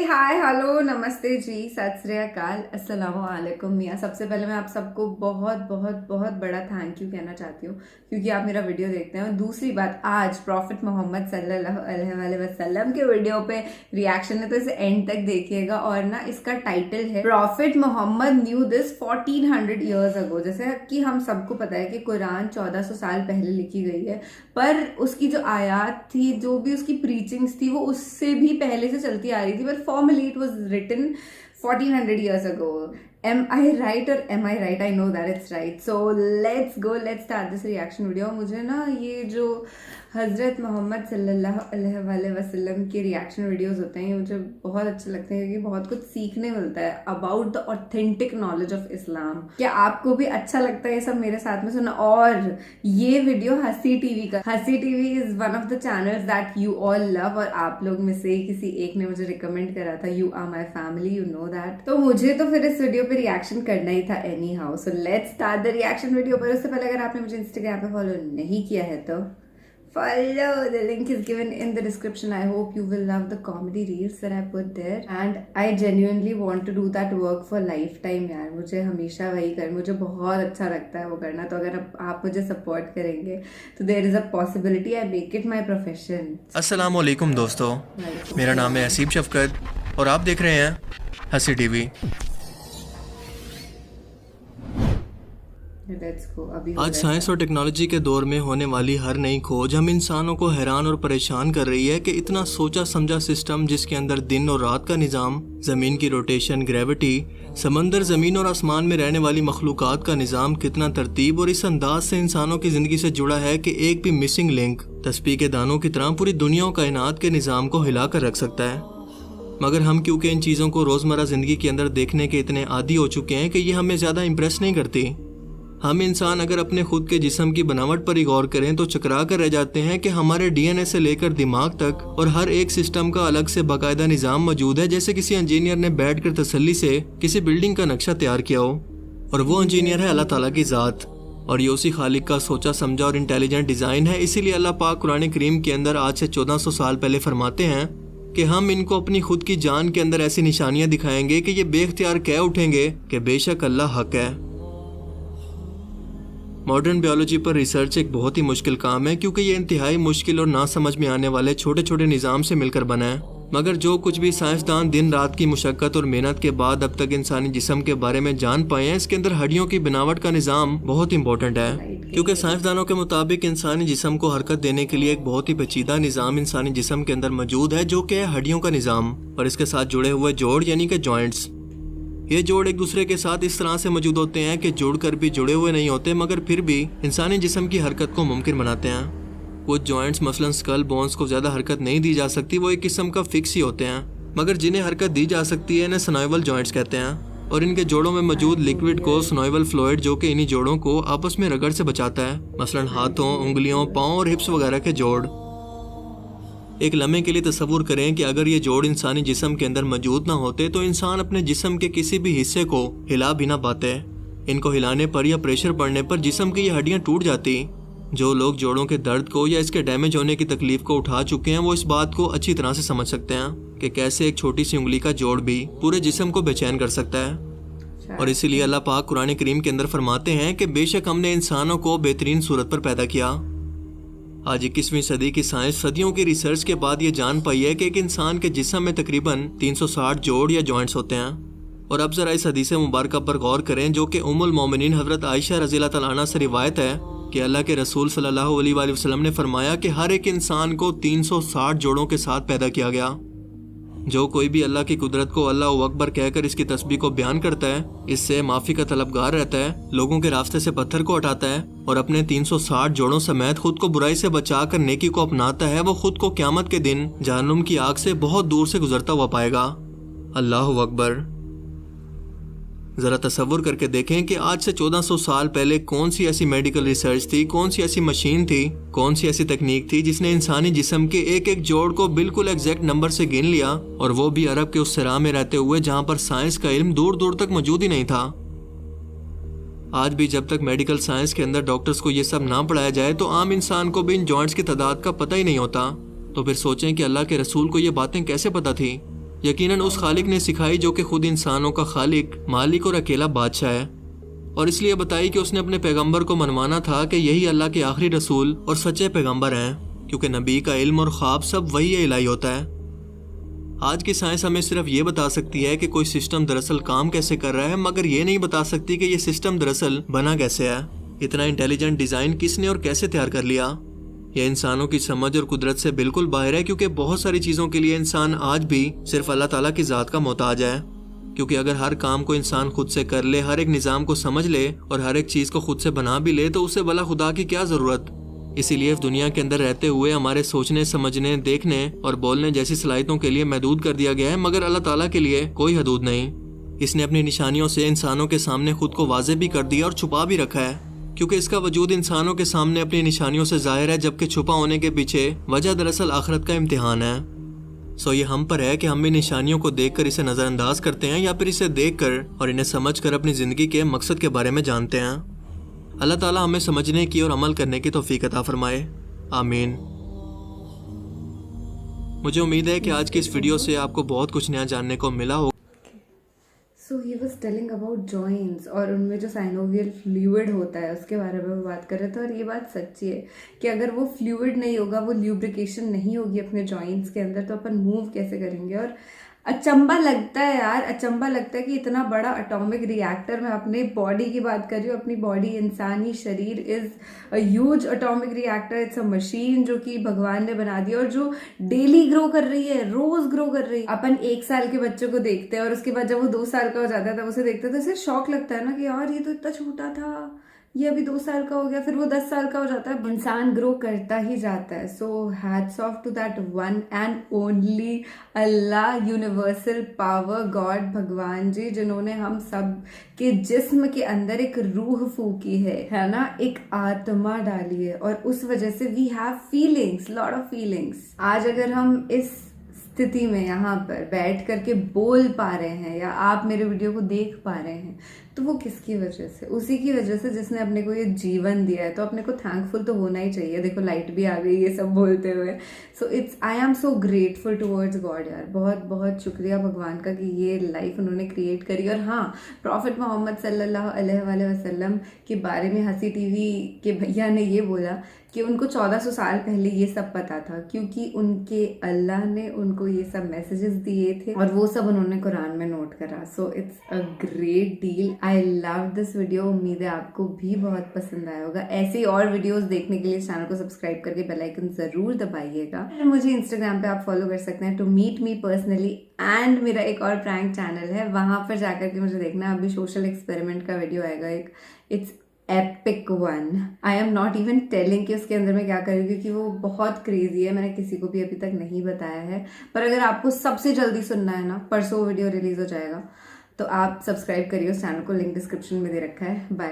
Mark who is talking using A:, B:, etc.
A: Hi hello नमस्ते जी, सत श्री अकाल, अस्सलामु अलैकुम मियाँ। सबसे पहले मैं आप सबको बहुत बहुत बहुत बड़ा थैंक यू कहना चाहती हूँ क्योंकि आप मेरा वीडियो देखते हैं। और दूसरी बात, आज प्रॉफिट मोहम्मद सल्लल्लाहु अलैहि वसल्लम के वीडियो पे रिएक्शन है, तो इसे एंड तक देखिएगा। और ना, इसका टाइटल है prophet Muhammad knew this 1400 years ago. जैसे कि हम सबको पता है कि कुरान 1400 साल पहले लिखी गई है, पर उसकी जो आयात थी, जो भी उसकी प्रीचिंग्स थी, वो उससे भी पहले से चलती आ रही थी। But formally it was written 1400 years ago. Am I right or am I right? I know that it's right. So let's go. Let's start this reaction video. मुझे ना ये जो हज़रत मोहम्मद सल्लल्लाहु अलैहि वसल्लम के रिएक्शन वीडियोस होते हैं, मुझे बहुत अच्छे लगते हैं क्योंकि बहुत कुछ सीखने मिलता है about the authentic knowledge of Islam. क्या आपको भी अच्छा लगता है ये सब मेरे साथ में सुना? और ये वीडियो हंसी टीवी का, हंसी TV is one of the channels that you all love, और आप लोग में से किसी एक ने मुझे रिकमेंड करा था। You are my family, you know that. तो मुझे तो फिर इस वीडियो पे रिएक्शन करना ही था any how. So let's start the reaction video. पर उससे पहले अगर आपने मुझे इंस्टाग्राम पे फॉलो नहीं किया है तो follow, the link is given in the description. I hope you will love the comedy reels that I put there, and I genuinely want to do that work for lifetime यार। मुझे हमेशा वही कर, मुझे बहुत अच्छा लगता है वो करना। तो अगर आप मुझे सपोर्ट करेंगे तो there is a possibility I make it my profession.
B: अस्सलाम वालेकुम दोस्तों, मेरा नाम है हसीब शफकत और आप देख रहे हैं हंसी टीवी। आज साइंस और टेक्नोलॉजी के दौर में होने वाली हर नई खोज हम इंसानों को हैरान और परेशान कर रही है कि इतना सोचा समझा सिस्टम जिसके अंदर दिन और रात का निज़ाम, ज़मीन की रोटेशन, ग्रेविटी, समंदर, ज़मीन और आसमान में रहने वाली मखलूक़ात का निज़ाम कितना तरतीब और इस अंदाज से इंसानों की ज़िंदगी से जुड़ा है कि एक भी मिसिंग लिंक तस्बीह के दानों की तरह पूरी दुनिया और कायनात के निज़ाम को हिला कर रख सकता है। मगर हम क्योंकि इन चीज़ों को रोज़मर्रा ज़िंदगी के अंदर देखने के इतने आदी हो चुके हैं कि ये हमें ज़्यादा इम्प्रेस नहीं करती। हम इंसान अगर अपने खुद के जिस्म की बनावट पर ही गौर करें तो चकरा कर रह जाते हैं कि हमारे डीएनए से लेकर दिमाग तक और हर एक सिस्टम का अलग से बाकायदा निज़ाम मौजूद है, जैसे किसी इंजीनियर ने बैठकर तसल्ली से किसी बिल्डिंग का नक्शा तैयार किया हो। और वो इंजीनियर है अल्लाह ताला की ज़ात, और ये उसी खालिक का सोचा समझा और इंटेलिजेंट डिज़ाइन है। इसीलिए अल्लाह पाक कुरान करीम के अंदर आज से 1400 साल पहले फरमाते हैं कि हम इनको अपनी खुद की जान के अंदर ऐसी निशानियाँ दिखाएंगे कि ये बेख्तियार कह उठेंगे कि बेशक अल्लाह हक है। मॉडर्न बायोलॉजी पर रिसर्च एक बहुत ही मुश्किल काम है क्योंकि ये इंतहाई मुश्किल और ना समझ में आने वाले छोटे छोटे निज़ाम से मिलकर बना है। मगर जो कुछ भी साइंसदान दिन रात की मुशक्कत और मेहनत के बाद अब तक इंसानी जिस्म के बारे में जान पाए हैं, इसके अंदर हड्डियों की बनावट का निज़ाम बहुत इंपॉर्टेंट है। क्योंकि साइंसदानों के मुताबिक इंसानी जिस्म को हरकत देने के लिए एक बहुत ही पेचीदा निज़ाम इंसानी जिस्म के अंदर मौजूद है, जो कि है हड्डियों का निज़ाम और इसके साथ जुड़े हुए जोड़ यानी कि जॉइंट्स। ये जोड़ एक दूसरे के साथ इस तरह से मौजूद होते हैं कि जुड़कर भी जुड़े हुए नहीं होते, मगर फिर भी इंसानी जिस्म की हरकत को मुमकिन बनाते हैं। वो जॉइंट्स मसलन स्कल बोन्स को ज़्यादा हरकत नहीं दी जा सकती, वो एक किस्म का फिक्स ही होते हैं। मगर जिन्हें हरकत दी जा सकती है इन्हें सनोइवल जॉइंट्स कहते हैं। और इनके जोड़ों में मौजूद लिक्विड को सनोइवल फ्लूइड, जो कि इन्हीं जोड़ों को आपस में रगड़ से बचाता है, मसलन हाथों, उंगलियों, पाँव और हिप्स वगैरह के जोड़। एक लम्हे के लिए तसव्वुर करें कि अगर ये जोड़ इंसानी जिस्म के अंदर मौजूद ना होते तो इंसान अपने जिस्म के किसी भी हिस्से को हिला भी ना पाते। इनको हिलाने पर या प्रेशर पड़ने पर जिस्म की ये हड्डियां टूट जाती। जो लोग जोड़ों के दर्द को या इसके डैमेज होने की तकलीफ को उठा चुके हैं वो इस बात को अच्छी तरह से समझ सकते हैं कि कैसे एक छोटी सी उंगली का जोड़ भी पूरे जिस्म को बेचैन कर सकता है। और इसीलिए अल्लाह पाक कुरान करीम के अंदर फरमाते हैं कि बेशक हमने इंसानों को बेहतरीन सूरत पर पैदा किया। आज 21वीं सदी की साइंस सदियों की रिसर्च के बाद ये जान पाई है कि एक इंसान के जिस्म में तकरीबन 360 जोड़ या जॉइंट्स होते हैं। और अब जरा इस हदीस मुबारक पर गौर करें, जो कि उम्मुल मोमिनीन हज़रत आयशा रज़ियल्लाहु तआला अन्हा से रिवायत है कि अल्लाह के रसूल सल्लल्लाहु अलैहि वसल्लम ने फरमाया कि हर एक इंसान को 360 जोड़ों के साथ पैदा किया गया। जो कोई भी अल्लाह की कुदरत को अल्लाह अकबर कहकर इसकी तस्बीह को बयान करता है, इससे माफ़ी का तलबगार रहता है, लोगों के रास्ते से पत्थर को हटाता है और अपने 360 जोड़ों समेत खुद को बुराई से बचाकर नेकी को अपनाता है, वो खुद को क़यामत के दिन जहन्नुम की आग से बहुत दूर से गुजरता हुआ पाएगा। अल्लाह अकबर। ज़रा तसव्वुर करके देखें कि आज से 1400 साल पहले कौन सी ऐसी मेडिकल रिसर्च थी, कौन सी ऐसी मशीन थी, कौन सी ऐसी तकनीक थी जिसने इंसानी जिस्म के एक एक जोड़ को बिल्कुल एग्जैक्ट नंबर से गिन लिया, और वो भी अरब के उस सराह में रहते हुए जहाँ पर साइंस का इल्म दूर दूर तक मौजूद ही नहीं था। आज भी जब तक मेडिकल साइंस के अंदर डॉक्टर्स को ये सब ना पढ़ाया जाए तो आम इंसान को भी इन जॉइंट्स की तादाद का पता ही नहीं होता। तो फिर सोचें कि अल्लाह के रसूल को ये बातें कैसे पता थी। यकीनन उस खालिक ने सिखाई जो कि खुद इंसानों का खालिक, मालिक और अकेला बादशाह है, और इसलिए बताई कि उसने अपने पैगंबर को मनवाना था कि यही अल्लाह के आखिरी रसूल और सच्चे पैगंबर हैं, क्योंकि नबी का इल्म और ख्वाब सब वही इलाही होता है। आज की साइंस हमें सिर्फ ये बता सकती है कि कोई सिस्टम दरअसल काम कैसे कर रहा है, मगर ये नहीं बता सकती कि ये सिस्टम दरअसल बना कैसे है। इतना इंटेलिजेंट डिज़ाइन किसने और कैसे तैयार कर लिया, यह इंसानों की समझ और कुदरत से बिल्कुल बाहर है, क्योंकि बहुत सारी चीज़ों के लिए इंसान आज भी सिर्फ अल्लाह ताला की ज़ात का मोहताज है। क्योंकि अगर हर काम को इंसान खुद से कर ले, हर एक निज़ाम को समझ ले और हर एक चीज़ को खुद से बना भी ले, तो उसे भला खुदा की क्या ज़रूरत। इसीलिए इस दुनिया के अंदर रहते हुए हमारे सोचने, समझने, देखने और बोलने जैसी सलाहियतों के लिए महदूद कर दिया गया है, मगर अल्लाह ताला के लिए कोई हदूद नहीं। इसने अपनी निशानियों से इंसानों के सामने खुद को वाज़े भी कर दिया और छुपा भी रखा है, क्योंकि इसका वजूद इंसानों के सामने अपनी निशानियों से जाहिर है, जबकि छुपा होने के पीछे वजह दरअसल आखिरत का इम्तिहान है। सो ये हम पर है कि हम इन निशानियों को देखकर इसे नज़रअंदाज करते हैं या फिर इसे देखकर और इन्हें समझकर अपनी ज़िंदगी के मकसद के बारे में जानते हैं। अल्लाह ताला हमें समझने की और अमल करने की तौफीक अता फरमाए, आमीन। मुझे उम्मीद है कि आज की इस वीडियो से आपको बहुत कुछ नया जानने को मिला हो।
A: So he was telling about joints और उनमें जो साइनोवियल फ्लूइड होता है उसके बारे में वो बात कर रहे थे। और ये बात सच्ची है कि अगर वो फ्लूइड नहीं होगा, वो ल्यूब्रिकेशन नहीं होगी अपने जॉइंट्स के अंदर, तो अपन मूव कैसे करेंगे। और अचंबा लगता है यार, अचंबा लगता है कि इतना बड़ा एटॉमिक रिएक्टर, मैं अपने बॉडी की बात कर रही हूँ, अपनी बॉडी, इंसानी शरीर is a huge atomic reactor. It's a machine जो कि भगवान ने बना दी और जो डेली ग्रो कर रही है, रोज ग्रो कर रही है। अपन 1 साल के बच्चे को देखते हैं और उसके बाद जब वो 2 साल का हो जाता है तब उसे देखते हैं तो इसे शौक लगता है ना कि यार ये तो इतना छोटा था, ये अभी 2 साल का हो गया, फिर वो 10 साल का हो जाता है। इंसान ग्रो करता ही जाता है। So hats off to that one and only Allah, universal power God, भगवान जी, जिन्होंने हम सब के जिस्म के अंदर एक रूह फूकी है ना, एक आत्मा डाली है, और उस वजह से we have feelings, lot of feelings. आज अगर हम इस स्थिति में यहाँ पर बैठ करके बोल पा रहे हैं या आप मेरे वीडियो को देख पा रहे हैं, तो वो किसकी वजह से? उसी की वजह से जिसने अपने को ये जीवन दिया है। तो अपने को थैंकफुल तो होना ही चाहिए। देखो लाइट भी आ गई ये सब बोलते हुए। So it's, I am so grateful towards God यार, बहुत बहुत शुक्रिया भगवान का कि ये लाइफ उन्होंने क्रिएट करी। और हाँ, प्रॉफिट मोहम्मद सल्लल्लाहु अलैहि वसल्लम के बारे में हंसी टीवी के भैया ने ये बोला कि उनको 1400 साल पहले ये सब पता था, क्योंकि उनके अल्लाह ने उनको ये सब मैसेजेस दिए थे और वो सब उन्होंने कुरान में नोट करा। So it's a great deal. I love this video. उम्मीद है आपको भी बहुत पसंद आया होगा। ऐसे ही और वीडियोस देखने के लिए चैनल को सब्सक्राइब करके बेल आइकन जरूर दबाइएगा। मुझे इंस्टाग्राम पे आप फॉलो कर सकते हैं to meet me personally, and मेरा एक और प्रैंक चैनल है, वहां पर जाकर के मुझे देखना। अभी सोशल एक्सपेरिमेंट का वीडियो आएगा एक, it's epic one. I am not even telling कि उसके अंदर मैं क्या करूँगी, क्योंकि वो बहुत क्रेजी है, मैंने किसी को भी अभी तक नहीं बताया है। पर अगर आपको सबसे जल्दी सुनना है ना, परसों वीडियो रिलीज हो जाएगा, तो आप सब्सक्राइब करिए उस चैनल को, लिंक डिस्क्रिप्शन में दे रखा है। बाय।